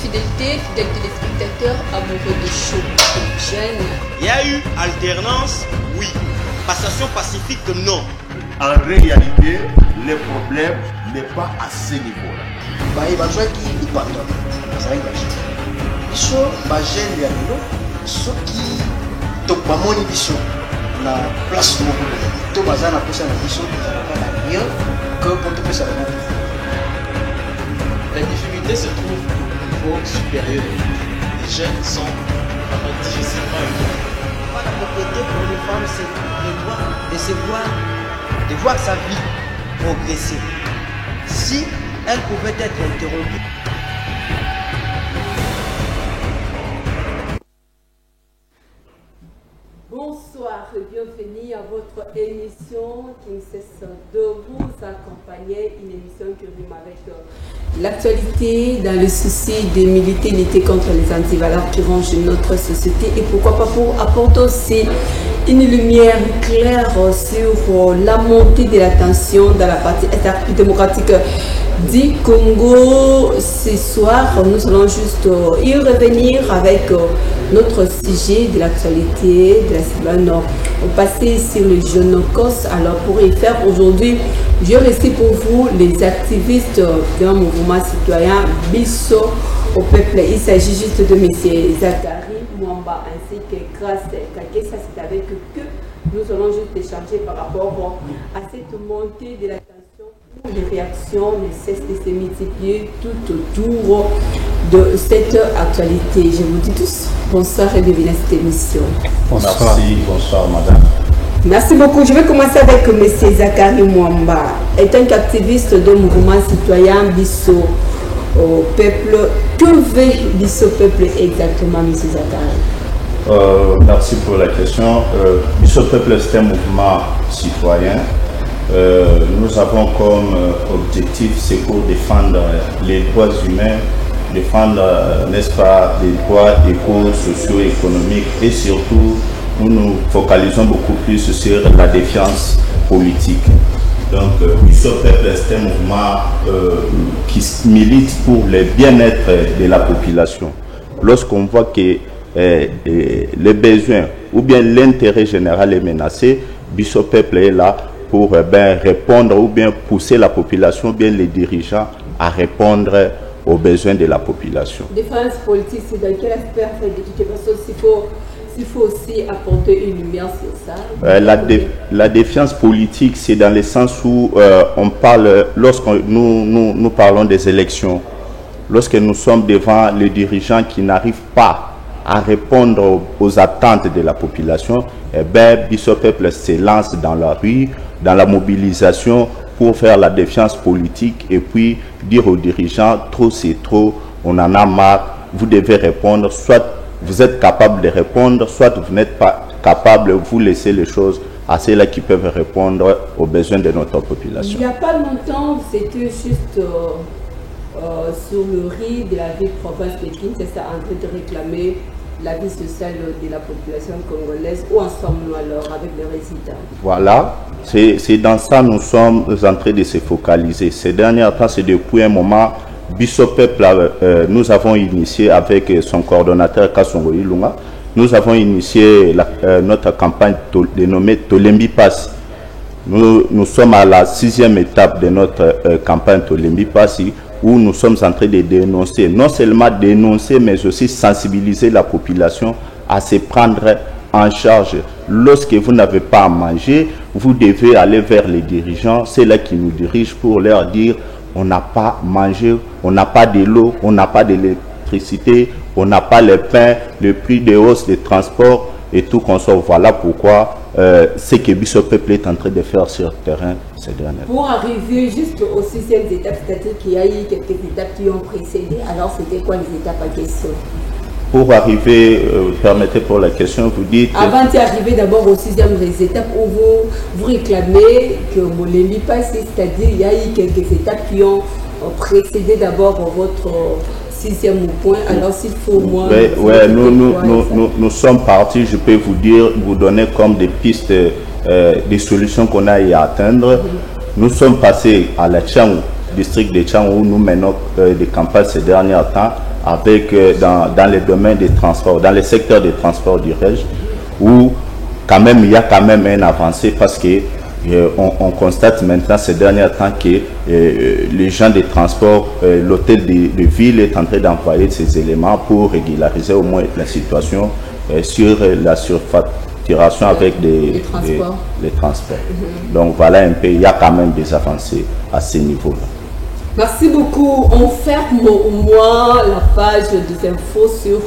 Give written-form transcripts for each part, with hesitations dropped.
fidélité, fidèles téléspectateurs, amoureux de show. Jeune. Il y a eu alternance, oui. Passation pacifique, non. En réalité, le problème n'est pas à ce niveau-là. Il va jouer qui est pardon. Ça va être biso ba jeune ya lelo soki to ba moni biso na place moko to bazana pesa na biso na rien que pour te pesa na. La difficulté se trouve au niveau supérieur. Les jeunes sont vraiment difficilement éduqués. La propriété pour une femme, c'est de voir sa vie progresser. Si elle pouvait être interrompue. Bonsoir et bienvenue à votre émission qui ne cesse de vous accompagner, une émission qui rime avec l'actualité dans le souci de militer, lutter contre les antivaleurs qui rongent notre société et pourquoi pas pour apporter aussi une lumière claire sur la montée de la tension dans la partie démocratique du Congo. Ce soir, nous allons juste y revenir avec notre sujet de l'actualité de la semaine au passé sur le Genocos. Alors pour y faire aujourd'hui, je reçois pour vous les activistes d'un mouvement citoyen Biso au peuple. Il s'agit juste de M. Zachary Mwamba ainsi que Grace Kakesa. C'est avec eux que nous allons juste échanger par rapport à cette montée de la tension. Les réactions ne cessent de se multiplier tout autour de cette actualité. Je vous dis tous bonsoir et bienvenue à cette émission. Bonsoir. Merci, bonsoir madame. Merci beaucoup. Je vais commencer avec M. Zachary Mwamba, étant activiste du mouvement citoyen Biso au peuple. Que veut Biso peuple exactement, M. Zachary? Merci pour la question. Biso peuple, c'est un mouvement citoyen. Nous avons comme objectif, c'est pour défendre les droits humains, défendre, n'est-ce pas, les droits éco, sociaux, économiques et surtout, nous nous focalisons beaucoup plus sur la défiance politique. Donc, Biso peuple, c'est un mouvement qui milite pour le bien-être de la population. Lorsqu'on voit que les besoins ou bien l'intérêt général est menacé, Biso peuple est là pour répondre ou bien pousser la population, ou bien les dirigeants à répondre aux besoins de la population. Défense politique, c'est dans quel aspect parce qu'il faut aussi apporter une lumière sur ça. La défiance politique, c'est dans le sens où on parle, lorsque nous parlons des élections, lorsque nous sommes devant les dirigeants qui n'arrivent pas à répondre aux attentes de la population, Biso peuple se lance dans la rue, dans la mobilisation pour faire la défiance politique et puis dire aux dirigeants, trop c'est trop, on en a marre, vous devez répondre, soit vous êtes capable de répondre, soit vous n'êtes pas capable, vous laissez les choses à ceux-là qui peuvent répondre aux besoins de notre population. Il n'y a pas longtemps, c'était juste sur le riz de la ville province de Kinshasa en train de réclamer la vie sociale de la population congolaise. Où en sommes-nous alors avec les résidents? Voilà, c'est dans ça nous sommes en train de se focaliser. Ces derniers temps, c'est depuis un moment, Biso peuple, nous avons initié avec son coordonnateur Kassongo Ilunga, nous avons initié notre campagne dénommée Tolembi Passi. Nous sommes à la 6e étape de notre campagne Tolembi Passi, où nous sommes en train de dénoncer, non seulement dénoncer, mais aussi sensibiliser la population à se prendre en charge. Lorsque vous n'avez pas à manger, vous devez aller vers les dirigeants, c'est là qui nous dirigent pour leur dire on n'a pas mangé, on n'a pas de l'eau, on n'a pas d'électricité, on n'a pas le pain, le prix de hausse des transports et tout qu'on sort. Voilà pourquoi ce que Biso peuple est en train de faire sur le terrain ces dernières. Pour arriver juste aux 6e étapes, c'est-à-dire qu'il y a eu quelques étapes qui ont précédé, alors c'était quoi les étapes en question? Pour arriver, permettez pour la question, vous dites... Avant d'y arriver d'abord aux 6e étapes où vous réclamez que Molembi passe, c'est-à-dire il y a eu quelques étapes qui ont précédé d'abord votre 6e point, alors s'il faut moins... Nous sommes partis, je peux vous dire, vous donner comme des pistes, des solutions qu'on a à atteindre. Nous sommes passés à la Tchangou, district de Tchangou, où nous menons des campagnes ces derniers temps, avec, dans les domaines des transports, dans les secteurs des transports du REG, où quand même, il y a quand même une avancée parce que on constate maintenant ces derniers temps que les gens des transports, l'hôtel de ville est en train d'employer ces éléments pour régulariser au moins la situation sur la surfacturation avec les transports. Donc voilà un peu, il y a quand même des avancées à ce niveau-là. Merci beaucoup. On ferme au moins la page des infos sur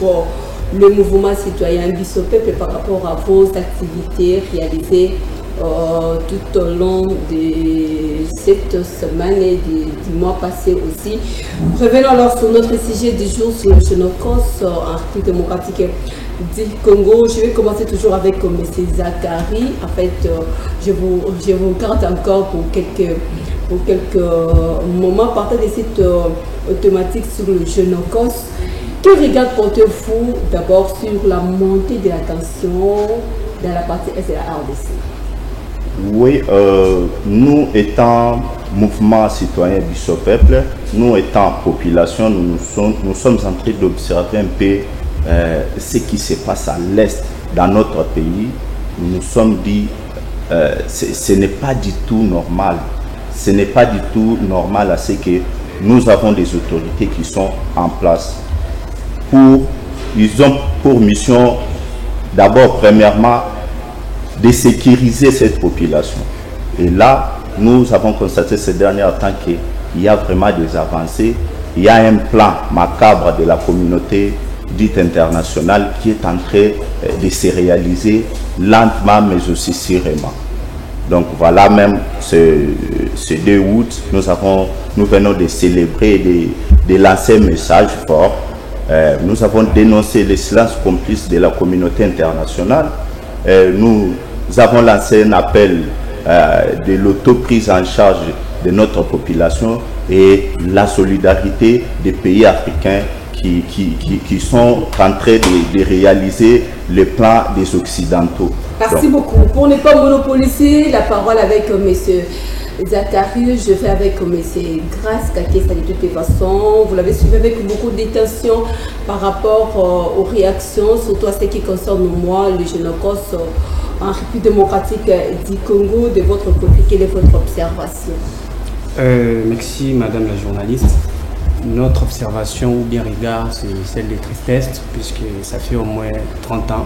le mouvement citoyen Bissopeuple par rapport à vos activités réalisées tout au long de cette semaine et du mois passé aussi. Revenons alors sur notre sujet du jour sur le Génocos en République démocratique du Congo. Je vais commencer toujours avec M. Zakari. En fait, je vous garde encore pour quelques moments partant de cette thématique sur le Génocos. Quel regard portez-vous d'abord sur la montée de la tension dans la partie est de la RDC? Oui, nous étant mouvement citoyen Bissopeuple, nous étant population, nous sommes en train d'observer un peu ce qui se passe à l'est dans notre pays. Nous nous sommes dit ce n'est pas du tout normal. Ce n'est pas du tout normal à ce que nous avons des autorités qui sont en place. Ils ont pour mission d'abord, premièrement, de sécuriser cette population. Et là, nous avons constaté ces derniers temps qu'il y a vraiment des avancées. Il y a un plan macabre de la communauté dite internationale qui est en train de se réaliser lentement mais aussi sûrement. Donc voilà, même ce 2 août, nous venons de célébrer et de lancer un message fort. Nous avons dénoncé le silence complice de la communauté internationale. Nous avons lancé un appel de l'autoprise en charge de notre population et la solidarité des pays africains qui sont en train de réaliser le plan des Occidentaux. Merci beaucoup. Pour ne pas monopoliser la parole avec M. Zakari, je vais avec M. Grace Kakessa de toutes les façons. Vous l'avez suivi avec beaucoup d'attention par rapport aux réactions, surtout à ce qui concerne moi, le Génocos en République démocratique du Congo. De votre côté, quelle est votre observation? Merci Madame la journaliste. Notre observation ou bien regard, c'est celle des tristesses, puisque ça fait au moins 30 ans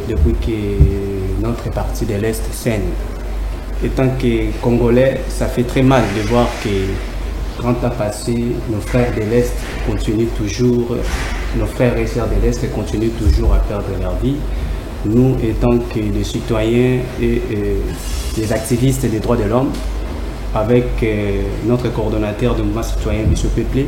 depuis que notre partie de l'Est saigne. Étant que Congolais, ça fait très mal de voir que 30 ans passés, nos frères de l'Est continuent toujours, nos frères et sœurs de l'Est continuent toujours à perdre leur vie. Nous, étant que des citoyens et des activistes des droits de l'homme, avec notre coordonnateur de mouvement citoyen Bissopeuple,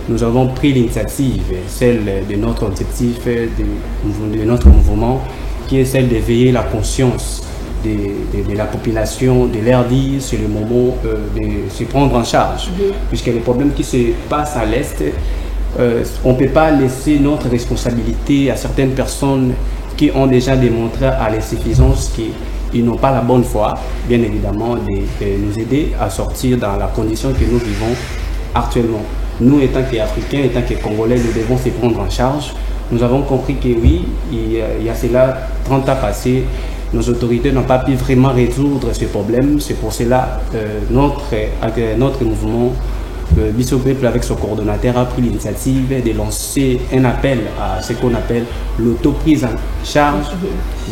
nous avons pris l'initiative, celle de notre objectif, de notre mouvement, qui est celle d'éveiller la conscience de la population, de leur dire c'est le moment de se prendre en charge. Puisque les problèmes qui se passent à l'Est, on ne peut pas laisser notre responsabilité à certaines personnes qui ont déjà démontré à l'insuffisance qu'ils n'ont pas la bonne foi, bien évidemment, de nous aider à sortir dans la condition que nous vivons actuellement. Nous, étant qu'Africains, étant que Congolais, nous devons se prendre en charge. Nous avons compris que oui, il y a cela 30 ans passés, nos autorités n'ont pas pu vraiment résoudre ce problème. C'est pour cela que notre mouvement Bissopeuple, avec son coordonnateur, a pris l'initiative de lancer un appel à ce qu'on appelle l'autoprise en charge,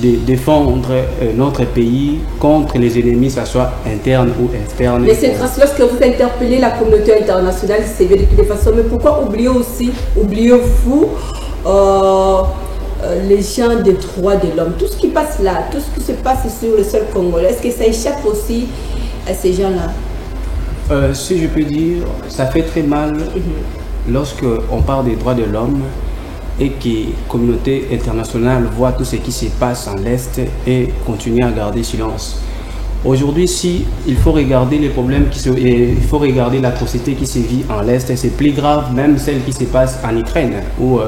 de défendre notre pays contre les ennemis, que ce soit internes ou externes. Mais c'est grâce lorsque vous interpellez la communauté internationale, c'est de toutes les façons. Mais pourquoi oubliez-vous les gens des droits de l'homme? Tout ce qui passe là, tout ce qui se passe sur le sol congolais, est-ce que ça échappe aussi à ces gens-là? Si je peux dire, ça fait très mal lorsque on parle des droits de l'homme et que la communauté internationale voit tout ce qui se passe en l'Est et continue à garder silence. Aujourd'hui, il faut regarder les problèmes il faut regarder l'atrocité qui se vit en l'Est, c'est plus grave même celle qui se passe en Ukraine ou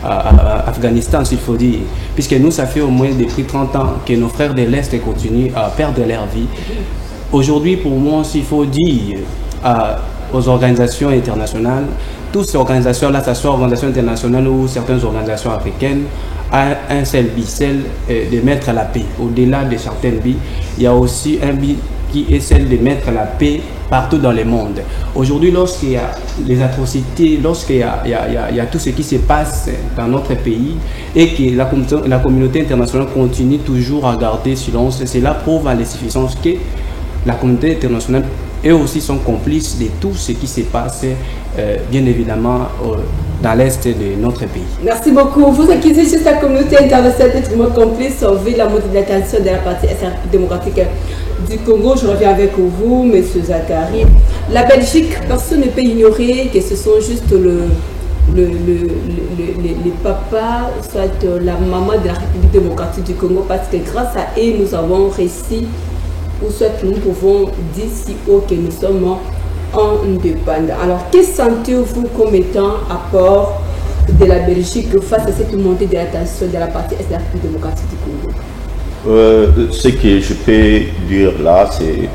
à Afghanistan, s'il faut dire. Puisque nous, ça fait au moins depuis 30 ans que nos frères de l'Est continuent à perdre leur vie. Aujourd'hui, pour moi, s'il faut dire aux organisations internationales. Toutes ces organisations-là, que ce soit organisations internationales ou certaines organisations africaines, a un seul but, celle de mettre la paix. Au-delà de certaines buts, il y a aussi un but qui est celle de mettre la paix partout dans le monde. Aujourd'hui, lorsqu'il y a les atrocités, lorsqu'il y a tout ce qui se passe dans notre pays et que la communauté internationale continue toujours à garder silence, cela prouve à l'insuffisance que la communauté internationale eux aussi sont complices de tout ce qui se passe, bien évidemment, dans l'est de notre pays. Merci beaucoup. Vous accusez juste la communauté internationale d'être complice sauver la montée de la tension de la partie démocratique du Congo. Je reviens avec vous, M. Zakari. La Belgique, personne ne peut ignorer que ce sont juste les papas, soit la maman de la République démocratique du Congo, parce que grâce à eux, nous avons réussi, ou soit nous pouvons dire si haut que nous sommes indépendants. Alors, que sentez-vous comme étant apport de la Belgique face à cette montée de la tension de la partie est de la République démocratique du Congo? Ce que je peux dire là, c'est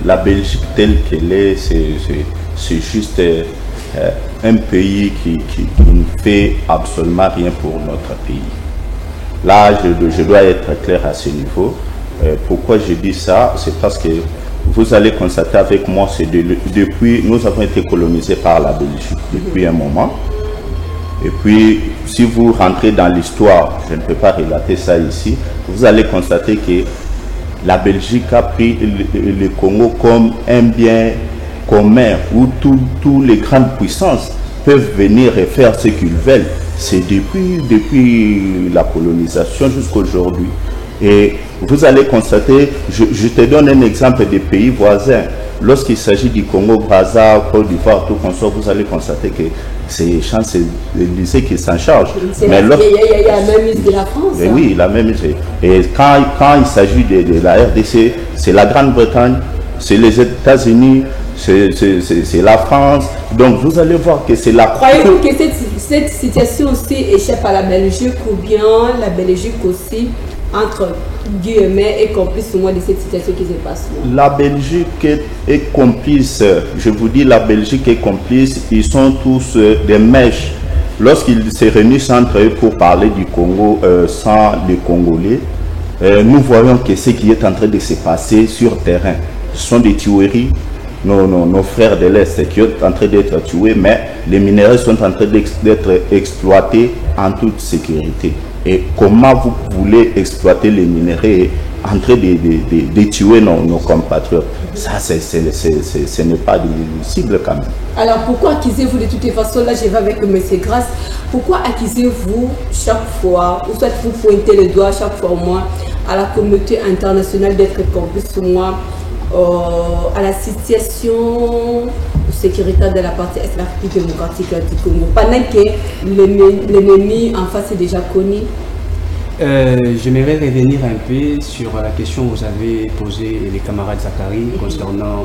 la Belgique telle qu'elle est, c'est juste un pays qui ne fait absolument rien pour notre pays. Là, je dois être clair à ce niveau. Pourquoi je dis ça? C'est parce que vous allez constater avec moi, c'est depuis, nous avons été colonisés par la Belgique depuis un moment. Et puis, si vous rentrez dans l'histoire, je ne peux pas relater ça ici, vous allez constater que la Belgique a pris le Congo comme un bien commun où toutes les grandes puissances peuvent venir et faire ce qu'ils veulent. C'est depuis la colonisation jusqu'à aujourd'hui. Et vous allez constater, je te donne un exemple des pays voisins. Lorsqu'il s'agit du Congo, Brazza, Côte d'Ivoire, tout comme ça, vous allez constater que c'est Champs-Élysées qui s'en charge. Il y a la même mise de la France. Et oui, la même mise. Et quand il s'agit de la RDC, c'est la Grande-Bretagne, c'est les États-Unis, c'est la France. Donc vous allez voir que c'est la... Croyez-vous que cette situation aussi échappe à la Belgique, ou bien la Belgique aussi entre guillemets est complice au moins de cette situation qui se passe là? La Belgique est complice, je vous dis, la Belgique est complice. Ils sont tous des mèches. Lorsqu'ils se réunissent entre eux pour parler du Congo sans les Congolais, nous voyons que ce qui est en train de se passer sur terrain, ce sont des tueries. Nos frères de l'Est qui sont en train d'être tués, mais les minéraux sont en train d'être exploités en toute sécurité. Et comment vous voulez exploiter les minéraux en train de tuer nos compatriotes? Ça, ce n'est pas cible quand même. Alors pourquoi accusez-vous de toutes les façons? Là, je vais avec M. Grasse. Pourquoi accusez-vous chaque fois, ou soit vous pointez le doigt chaque fois au moins à la communauté internationale d'être complice au moins à la situation sécuritaire de la partie est de la République démocratique du Congo, pendant que l'ennemi en face est déjà connu? J'aimerais revenir un peu sur la question que vous avez posée, les camarades Zakari, concernant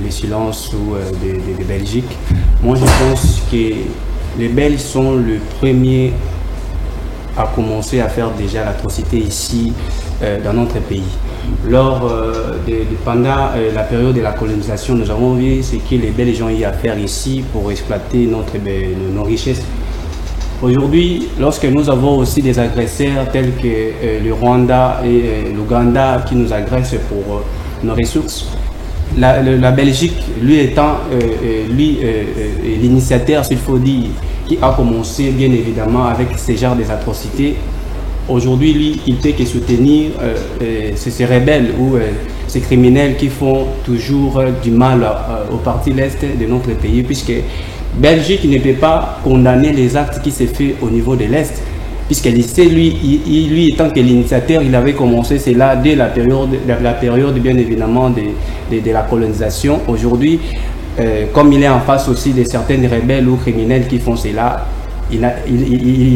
les silences de Belgique. Moi, je pense que les Belges sont les premiers à commencer à faire déjà l'atrocité ici dans notre pays. Pendant la période de la colonisation, nous avons vu ce que les Belges ont eu à faire ici pour exploiter nos richesses. Aujourd'hui, lorsque nous avons aussi des agresseurs tels que le Rwanda et l'Ouganda qui nous agressent pour nos ressources, la Belgique, lui étant l'initiateur, s'il faut dire, qui a commencé bien évidemment avec ce genre des atrocités, aujourd'hui, lui, il ne peut que soutenir ces rebelles ou ces criminels qui font toujours du mal au parti l'Est de notre pays, puisque Belgique ne peut pas condamner les actes qui se font au niveau de l'Est, puisque lui étant que l'initiateur, il avait commencé cela dès la période bien évidemment de la colonisation. Aujourd'hui, comme il est en face aussi de certaines rebelles ou criminels qui font cela, il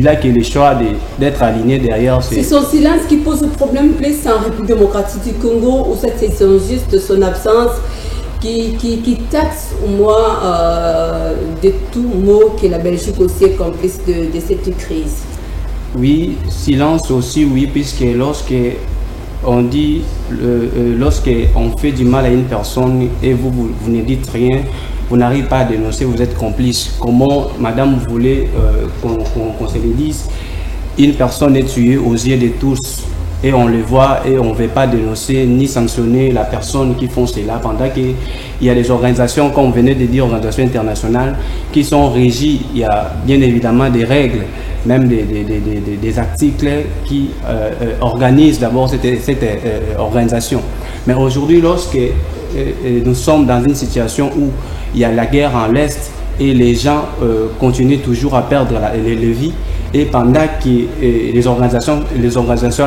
a que le choix d'être aligné derrière. C'est son silence qui pose problème plus en République démocratique du Congo, ou c'est juste son absence qui taxe au moins de tout mot que la Belgique aussi est complice de cette crise? Oui, silence aussi, oui, puisque lorsque on fait du mal à une personne et vous ne dites rien, vous n'arrivez pas à dénoncer, vous êtes complice. Comment, madame, vous voulez qu'on se le dise? Une personne est tuée aux yeux de tous et on le voit et on ne veut pas dénoncer ni sanctionner la personne qui font cela, pendant qu'il y a des organisations, comme on venait de dire, organisations internationales qui sont régies. Il y a bien évidemment des règles, même des articles qui organisent d'abord cette organisation. Mais aujourd'hui, lorsque nous sommes dans une situation où il y a la guerre en l'Est et les gens continuent toujours à perdre les vies, et pendant que les organisations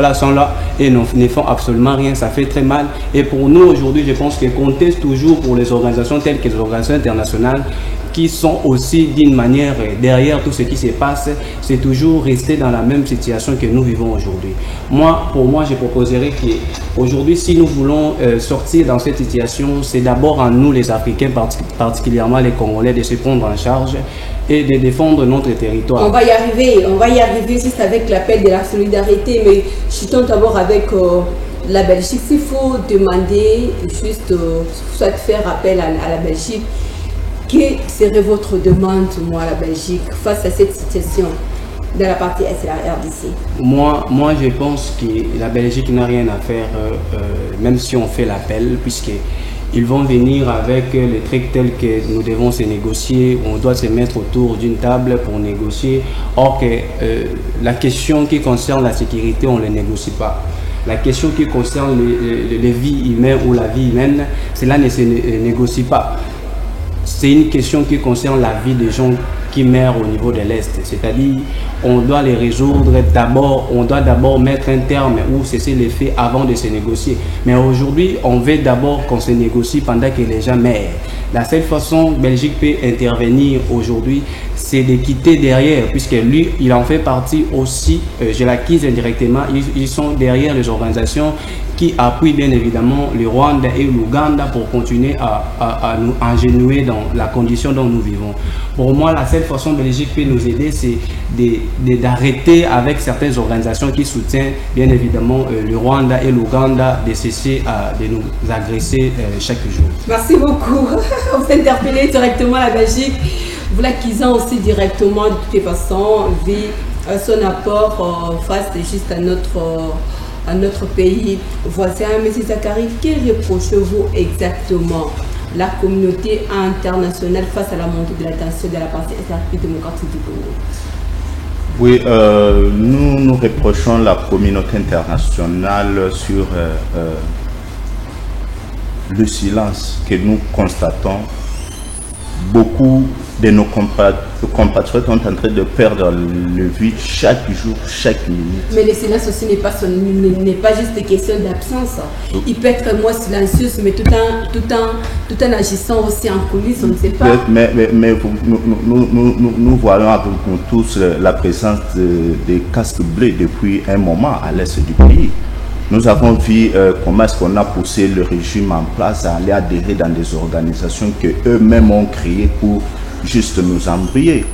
là sont là et ne font absolument rien, ça fait très mal. Et pour nous aujourd'hui, je pense qu'on conteste toujours pour les organisations telles que les organisations internationales qui sont aussi d'une manière derrière tout ce qui se passe, c'est toujours rester dans la même situation que nous vivons aujourd'hui. Pour moi, je proposerais qu'aujourd'hui, si nous voulons sortir dans cette situation, c'est d'abord à nous les Africains, particulièrement les Congolais, de se prendre en charge et de défendre notre territoire. On va y arriver juste avec l'appel de la solidarité, mais chutons d'abord avec la Belgique. S'il faut demander, juste soit faire appel à la Belgique, quelle serait votre demande, moi, à la Belgique, face à cette situation de la partie Est et la RDC? Moi, je pense que la Belgique n'a rien à faire, même si on fait l'appel, puisqu'ils vont venir avec les trucs tels que nous devons se négocier, on doit se mettre autour d'une table pour négocier. Or que la question qui concerne la sécurité, on ne les négocie pas. La question qui concerne les vies humaines ou la vie humaine, cela ne se négocie pas. C'est une question qui concerne la vie des gens qui meurent au niveau de l'Est. C'est-à-dire, on doit les résoudre d'abord, on doit d'abord mettre un terme ou cesser les faits avant de se négocier. Mais aujourd'hui, on veut d'abord qu'on se négocie pendant que les gens meurent. La seule façon que Belgique peut intervenir aujourd'hui, c'est de quitter derrière, puisque lui, il en fait partie aussi, je l'acquise indirectement, ils sont derrière les organisations qui appuient bien évidemment le Rwanda et l'Ouganda pour continuer à nous engenouer dans la condition dont nous vivons. Pour moi, la seule façon que Belgique peut nous aider, c'est d'arrêter avec certaines organisations qui soutiennent bien évidemment le Rwanda et l'Ouganda de cesser de nous agresser chaque jour. Merci beaucoup. On s'est interpellé directement à la Belgique. Vous l'acquisant aussi directement de toute façon, vu son apport face juste à notre pays voisin. M. Zakari, que reprochez-vous exactement la communauté internationale face à la montée de la tension de la partie démocratique du Congo? Oui, nous reprochons la communauté internationale sur le silence que nous constatons. Beaucoup de nos compatriotes sont en train de perdre le vie chaque jour, chaque minute. Mais le silence aussi n'est pas juste une question d'absence. Il peut être moins silencieux, mais tout en agissant aussi en coulisses, on ne sait pas. Mais nous voyons avec nous tous la présence des casques bleus depuis un moment à l'est du pays. Nous avons vu comment est-ce qu'on a poussé le régime en place à aller adhérer dans des organisations qu'eux-mêmes ont créées pour juste nous embrouiller.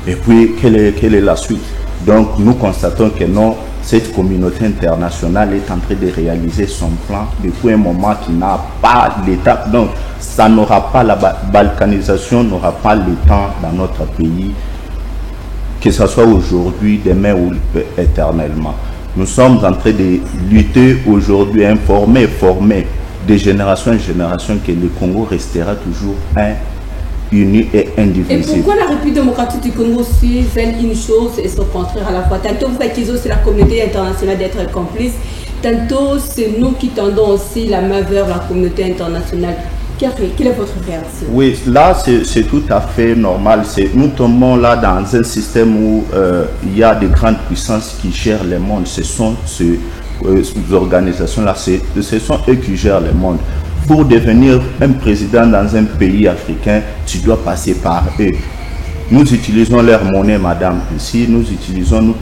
Et puis, quelle est la suite? Donc, nous constatons que non, cette communauté internationale est en train de réaliser son plan depuis un moment qui n'a pas l'État. Donc, ça n'aura pas la balkanisation, n'aura pas le temps dans notre pays, que ce soit aujourd'hui, demain ou éternellement. Nous sommes en train de lutter aujourd'hui, former de génération en génération que le Congo restera toujours uni et indivisible. Et pourquoi la République démocratique du Congo aussi fait une chose et son contraire à la fois? Tantôt vous accusez aussi la communauté internationale d'être complice, tantôt c'est nous qui tendons aussi la main vers la communauté internationale. Quelle est votre réaction? Oui, là c'est tout à fait normal. Nous tombons là dans un système où il y a des grandes puissances qui gèrent le monde. Ce sont ces organisations-là, ce sont eux qui gèrent le monde. Pour devenir un président dans un pays africain, tu dois passer par eux. Nous utilisons leur monnaie, madame, ici. Nous utilisons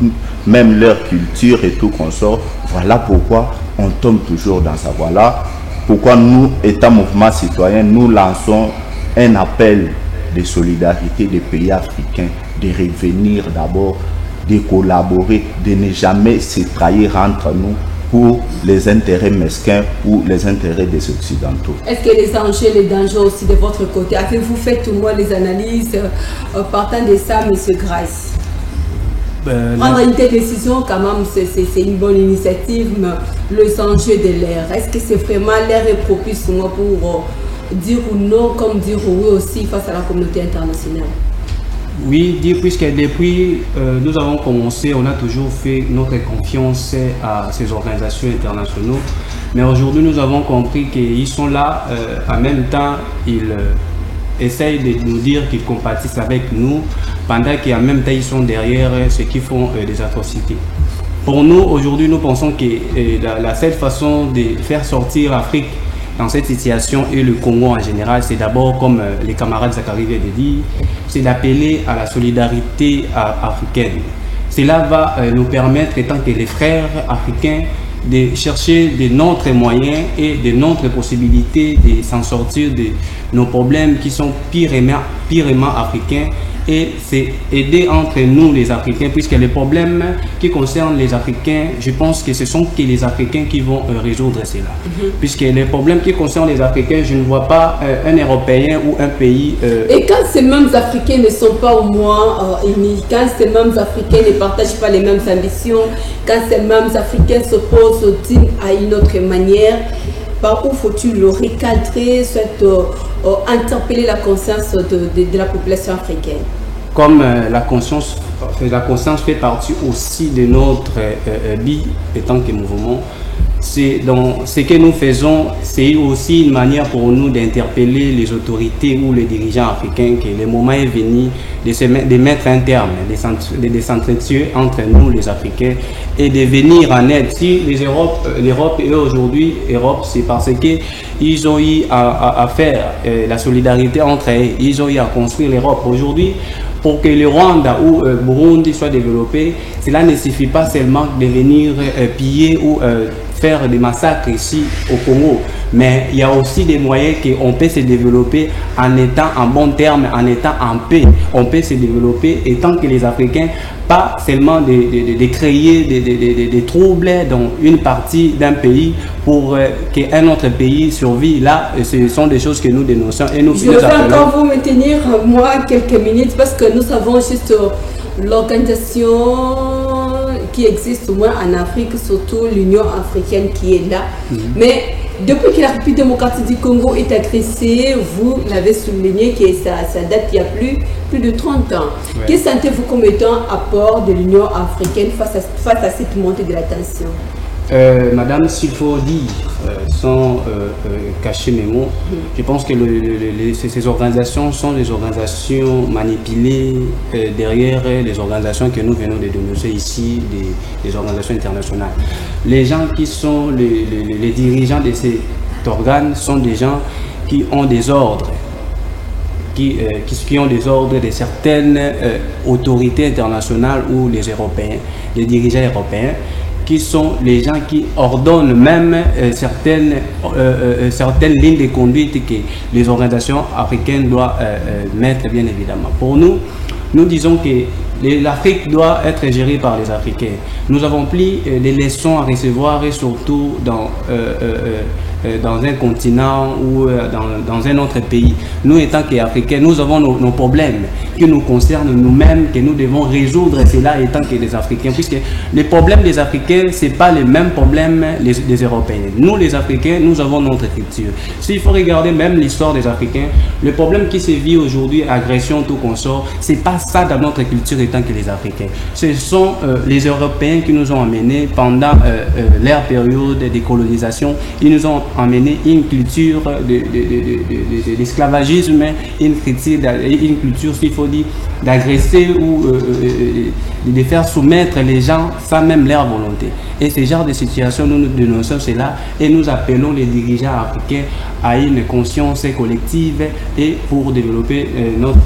même leur culture et tout consort. Voilà pourquoi on tombe toujours dans ça. Voilà pourquoi nous, État Mouvement Citoyen, nous lançons un appel de solidarité des pays africains, de revenir d'abord, de collaborer, de ne jamais se trahir entre nous pour les intérêts mesquins ou les intérêts des Occidentaux. Est-ce que les enjeux, les dangers aussi de votre côté, avez-vous fait au moins les analyses partant de ça, M. Grace? Prendre une telle décision, quand même, c'est une bonne initiative, mais les enjeux de l'ère, est-ce que c'est vraiment l'ère est propice pour dire ou non, comme dire oui aussi face à la communauté internationale? Oui, puisque depuis nous avons commencé, on a toujours fait notre confiance à ces organisations internationales. Mais aujourd'hui, nous avons compris qu'ils sont là, en même temps, ils essayent de nous dire qu'ils compatissent avec nous, pendant qu'en même temps, ils sont derrière ceux qui font des atrocités. Pour nous, aujourd'hui, nous pensons que la seule façon de faire sortir l'Afrique dans cette situation et le Congo en général, c'est d'abord, comme les camarades Zachary viennent de dire, c'est d'appeler à la solidarité africaine. Cela va nous permettre, étant que les frères africains, de chercher de notre moyens et de notre possibilité de s'en sortir de nos problèmes qui sont pirement africains, et c'est aider entre nous les Africains, puisque les problèmes qui concernent les Africains, je pense que ce sont que les Africains qui vont résoudre cela. Puisque les problèmes qui concernent les Africains, je ne vois pas un Européen ou un pays... Et quand ces mêmes Africains ne sont pas au moins unis, quand ces mêmes Africains ne partagent pas les mêmes ambitions, quand ces mêmes Africains s'opposent à une autre manière, par où faut-il le recadrer, soit interpeller la conscience de la population africaine? Comme la conscience fait partie aussi de notre vie étant que mouvement, c'est dans ce que nous faisons, c'est aussi une manière pour nous d'interpeller les autorités ou les dirigeants africains que le moment est venu de mettre un terme, de s'entretuer entre nous les Africains et de venir en aide. Si l'Europe est aujourd'hui Europe, c'est parce qu'ils ont eu à faire la solidarité entre eux, ils ont eu à construire l'Europe. Aujourd'hui, pour que le Rwanda ou Burundi soit développé, cela ne suffit pas seulement de venir piller ou faire des massacres ici au Congo, mais il y a aussi des moyens qu'on peut se développer en étant en bon terme, en étant en paix. On peut se développer étant que les Africains, pas seulement de créer des troubles dans une partie d'un pays pour qu'un autre pays survive. Là, ce sont des choses que nous dénonçons et nous... Je vais encore vous maintenir, moi, quelques minutes, parce que nous savons juste l'organisation qui existe au moins en Afrique, surtout l'Union africaine qui est là. Mais depuis que la République démocratique du Congo est agressée, vous l'avez souligné que ça date il y a plus de 30 ans. Ouais. Que sentez-vous comme étant apport de l'Union africaine face à cette montée de la tension? Madame, s'il faut dire, sans cacher mes mots, je pense que ces organisations sont des organisations manipulées derrière les organisations que nous venons de dénoncer ici, des organisations internationales. Les gens qui sont les dirigeants de cet organe sont des gens qui ont des ordres, qui ont des ordres de certaines autorités internationales ou les Européens, les dirigeants européens, qui sont les gens qui ordonnent même certaines lignes de conduite que les organisations africaines doivent mettre, bien évidemment. Pour nous, nous disons que l'Afrique doit être gérée par les Africains. Nous avons pris des leçons à recevoir, et surtout dans un continent ou dans un autre pays. Nous, étant qu'Africains, nous avons nos problèmes qui nous concernent nous-mêmes, que nous devons résoudre cela étant que les Africains, puisque les problèmes des Africains, ce n'est pas les mêmes problèmes des Européens. Nous, les Africains, nous avons notre culture. S'il faut regarder même l'histoire des Africains, le problème qui se vit aujourd'hui, agression, tout consort, ce n'est pas ça dans notre culture étant que les Africains. Ce sont les Européens qui nous ont amenés pendant leur période de colonisation. Ils nous ont amené une culture d'esclavagisme, une culture, s'il faut dire, d'agresser ou de faire soumettre les gens sans même leur volonté. Et ce genre de situation, nous dénonçons cela et nous appelons les dirigeants africains à une conscience collective et pour développer notre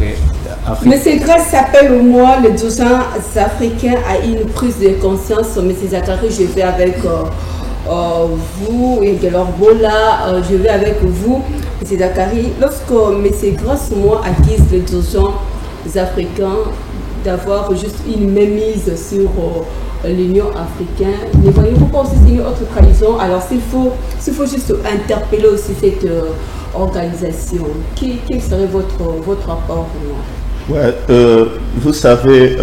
Afrique. Monsieur Grace s'appelle au moins les dirigeants africains à une prise de conscience. Monsieur Zachary, je vais avec vous et Gelor Bola, je vais avec vous, M. Zachary. Lorsque M. Grace moi accuse les dirigeants africains d'avoir juste une mainmise sur l'Union africaine. Ne voyez-vous pas aussi c'est une autre trahison? Alors s'il faut juste interpeller aussi cette organisation, quel serait votre rapport? Ouais, vous savez,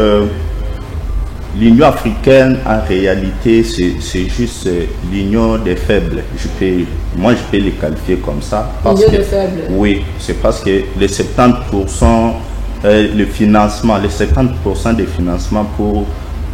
l'Union africaine, en réalité, c'est juste l'union des faibles. Moi, je peux les qualifier comme ça. L'union des faibles. Oui, c'est parce que les 70%, le financement, les 50% des financements pour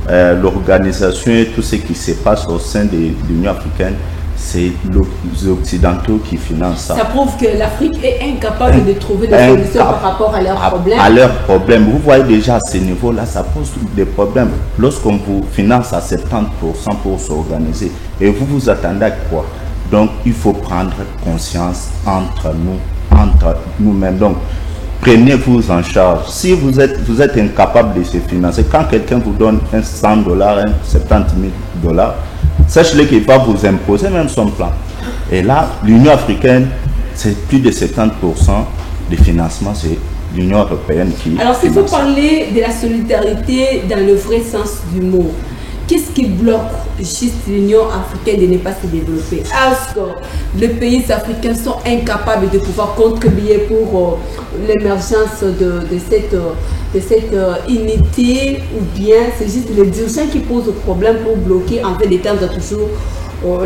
l'organisation et tout ce qui se passe au sein de l'Union africaine, c'est les Occidentaux qui financent ça. Ça prouve que l'Afrique est incapable de trouver des solutions par rapport à leurs problèmes. À leurs problèmes. Vous voyez déjà à ce niveau-là, ça pose des problèmes. Lorsqu'on vous finance à 70% pour s'organiser, et vous vous attendez à quoi? Donc, il faut prendre conscience entre nous-mêmes. Donc, prenez-vous en charge. Si vous êtes incapable de se financer, quand quelqu'un vous donne un $100, un 70 000 $, sachez qu'il va vous imposer même son plan. Et là, l'Union africaine, c'est plus de 70% des financements, c'est l'Union européenne qui... Alors, s'il faut parler de la solidarité dans le vrai sens du mot, qu'est-ce qui bloque juste l'Union africaine de ne pas se développer? Est-ce que les pays africains sont incapables de pouvoir contribuer pour l'émergence de cette unité, ou bien c'est juste les dirigeants qui posent problème pour bloquer en fait d'étendre toujours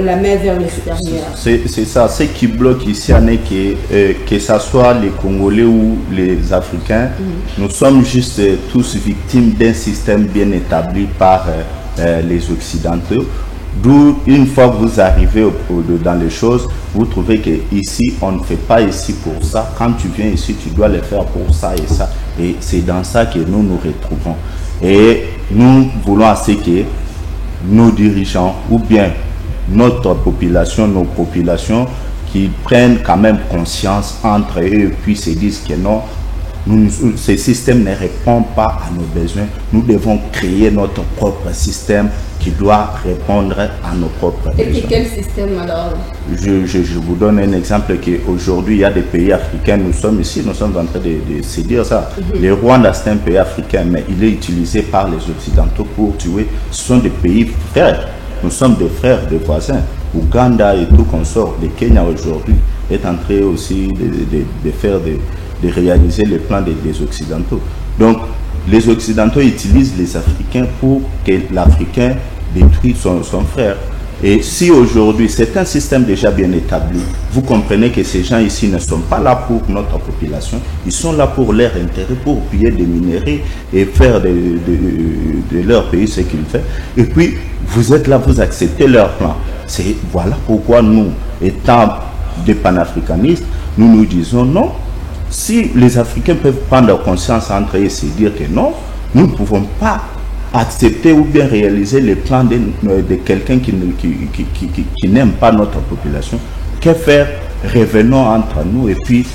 la main vers l'extérieur? C'est ça. Ce qui bloque ici en est que ce soit les Congolais ou les Africains, nous sommes juste tous victimes d'un système bien établi par les Occidentaux. D'où, une fois que vous arrivez dans les choses, vous trouvez que ici on ne fait pas ici pour ça. Quand tu viens ici, tu dois le faire pour ça et ça. Et c'est dans ça que nous nous retrouvons. Et nous voulons assez que nos dirigeants, ou bien notre population, nos populations, qui prennent quand même conscience entre eux et puis se disent que non, ce système ne répond pas à nos besoins. Nous devons créer notre propre système qui doit répondre à nos propres besoins. Et quel système alors? Je vous donne un exemple qu'aujourd'hui, il y a des pays africains, nous sommes ici, nous sommes en train de se dire ça. Le Rwanda, c'est un pays africain, mais il est utilisé par les Occidentaux pour tuer. Ce sont des pays frères. Nous sommes des frères, des voisins. Ouganda et tout consort. Le Kenya aujourd'hui est en train aussi de réaliser les plans des Occidentaux. Donc, les Occidentaux utilisent les Africains pour que l'Africain détruise son frère. Et si aujourd'hui, c'est un système déjà bien établi, vous comprenez que ces gens ici ne sont pas là pour notre population, ils sont là pour leur intérêt, pour piller des minéraux et faire de leur pays ce qu'ils font. Et puis, vous êtes là, vous acceptez leur plan. Voilà pourquoi nous, étant des panafricanistes, nous disons non. Si les Africains peuvent prendre conscience entre eux et se dire que non, nous ne pouvons pas accepter ou bien réaliser les plans de quelqu'un qui n'aime pas notre population, que faire? Revenons entre nous et puis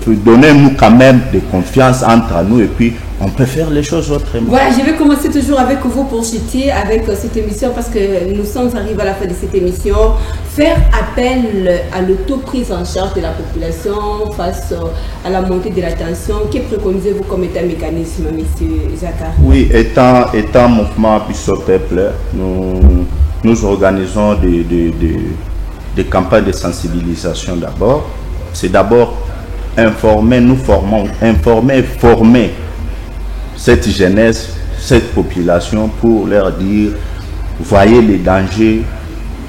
donnez-nous quand même de confiance entre nous et puis on peut faire les choses autrement. Voilà, je vais commencer toujours avec vous pour chuter avec cette émission parce que nous sommes arrivés à la fin de cette émission. Faire appel à l'autoprise en charge de la population face à la montée de la tension. Que préconisez-vous comme état mécanisme, M. Jacques? Oui, étant mouvement Bissau Peuple, nous organisons des campagnes de sensibilisation d'abord. C'est d'abord informer, nous formons, informer, former cette jeunesse, cette population pour leur dire, voyez les dangers,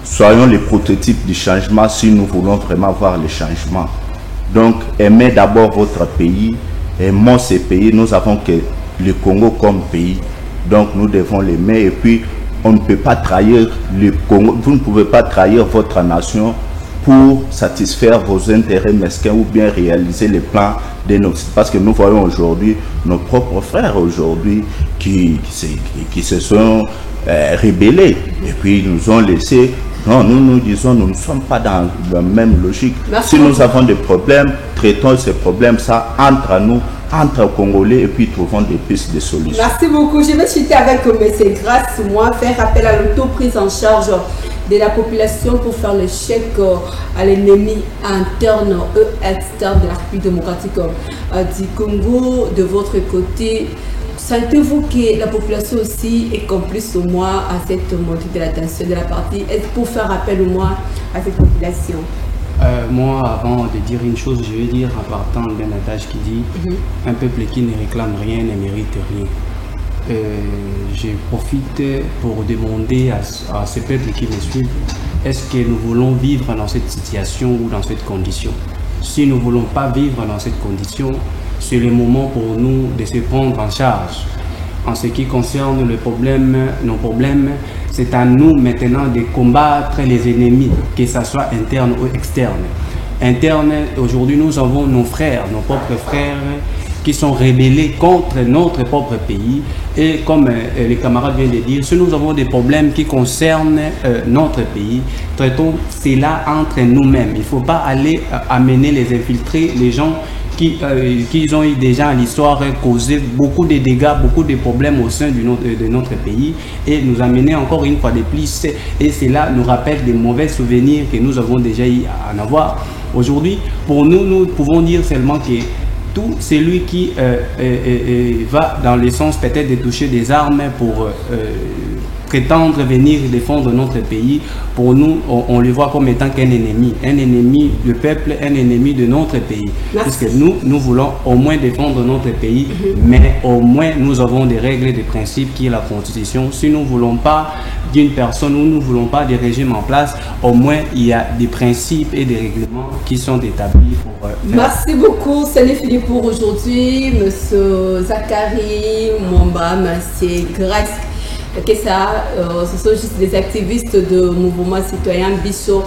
soyons les prototypes du changement si nous voulons vraiment voir le changement. Donc, aimez d'abord votre pays, aimons ces pays, nous avons que le Congo comme pays, donc nous devons l'aimer et puis on ne peut pas trahir le Congo, vous ne pouvez pas trahir votre nation pour satisfaire vos intérêts mesquins ou bien réaliser les plans de nos... Parce que nous voyons aujourd'hui nos propres frères aujourd'hui qui se sont rebellés et puis nous ont laissé... Non, nous disons, nous ne sommes pas dans la même logique. Merci si beaucoup. nous avons des problèmes, traitons ces problèmes, ça, entre nous, entre Congolais, et puis trouvons des pistes de solutions. Merci beaucoup. Je vais chuter avec M. Grâce, moi, faire appel à l'autoprise en charge de la population pour faire le chèque à l'ennemi interne et externe de la République démocratique du Congo. De votre côté, Sentez-vous que la population aussi est complice au moins à cette montée de la tension de la partie? Est-ce pour faire appel au moins à cette population? Moi, avant de dire une chose, je vais dire en partant d'un adage qui dit un peuple qui ne réclame rien ne mérite rien. Je profite pour demander à ce peuple qui me suit, est-ce que nous voulons vivre dans cette situation ou dans cette condition? Si nous ne voulons pas vivre dans cette condition, c'est le moment pour nous de se prendre en charge. En ce qui concerne nos problèmes, c'est à nous maintenant de combattre les ennemis, que ce soit internes ou externes. Internes, aujourd'hui nous avons nos frères, nos propres frères, qui sont rebellés contre notre propre pays. Et comme les camarades viennent de dire, si nous avons des problèmes qui concernent notre pays, traitons cela entre nous-mêmes. Il ne faut pas aller amener les infiltrés, les gens qui ont eu déjà l'histoire causé beaucoup de dégâts, beaucoup de problèmes au sein de notre pays, et nous amener encore une fois de plus, et cela nous rappelle des mauvais souvenirs que nous avons déjà eu à en avoir. Aujourd'hui, pour nous, nous pouvons dire seulement que tout celui qui va dans le sens peut-être de toucher des armes pour prétendre venir défendre notre pays, pour nous, on le voit comme étant qu'un ennemi du peuple, un ennemi de notre pays. Parce que nous voulons au moins défendre notre pays, mais au moins nous avons des règles, des principes qui est la Constitution. Si nous ne voulons pas d'une personne ou nous ne voulons pas des régimes en place, au moins il y a des principes et des règlements qui sont établis pour Merci beaucoup, ce n'est fini pour aujourd'hui. Monsieur Zachary Momba, monsieur Grèce. Que ça, ce sont juste des activistes de mouvement citoyen Bisso.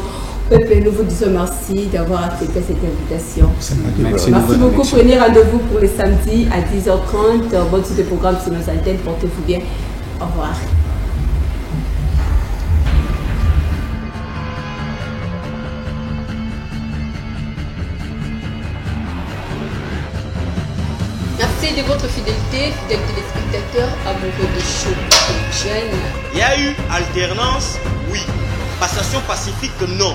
Peuple, nous vous disons merci d'avoir accepté cette invitation. Merci beaucoup. Prenez rendez-vous pour le samedi à 10h30. Bonne suite de programme sur nos antennes. Portez-vous bien. Au revoir. Merci de votre fidélité, fidèles téléspectateurs, amoureux de show. Il y a eu alternance, oui. Passation pacifique, non.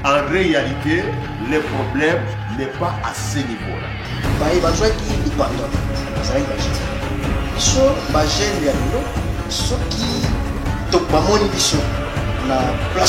En réalité, le problème n'est pas à ce niveau-là. So,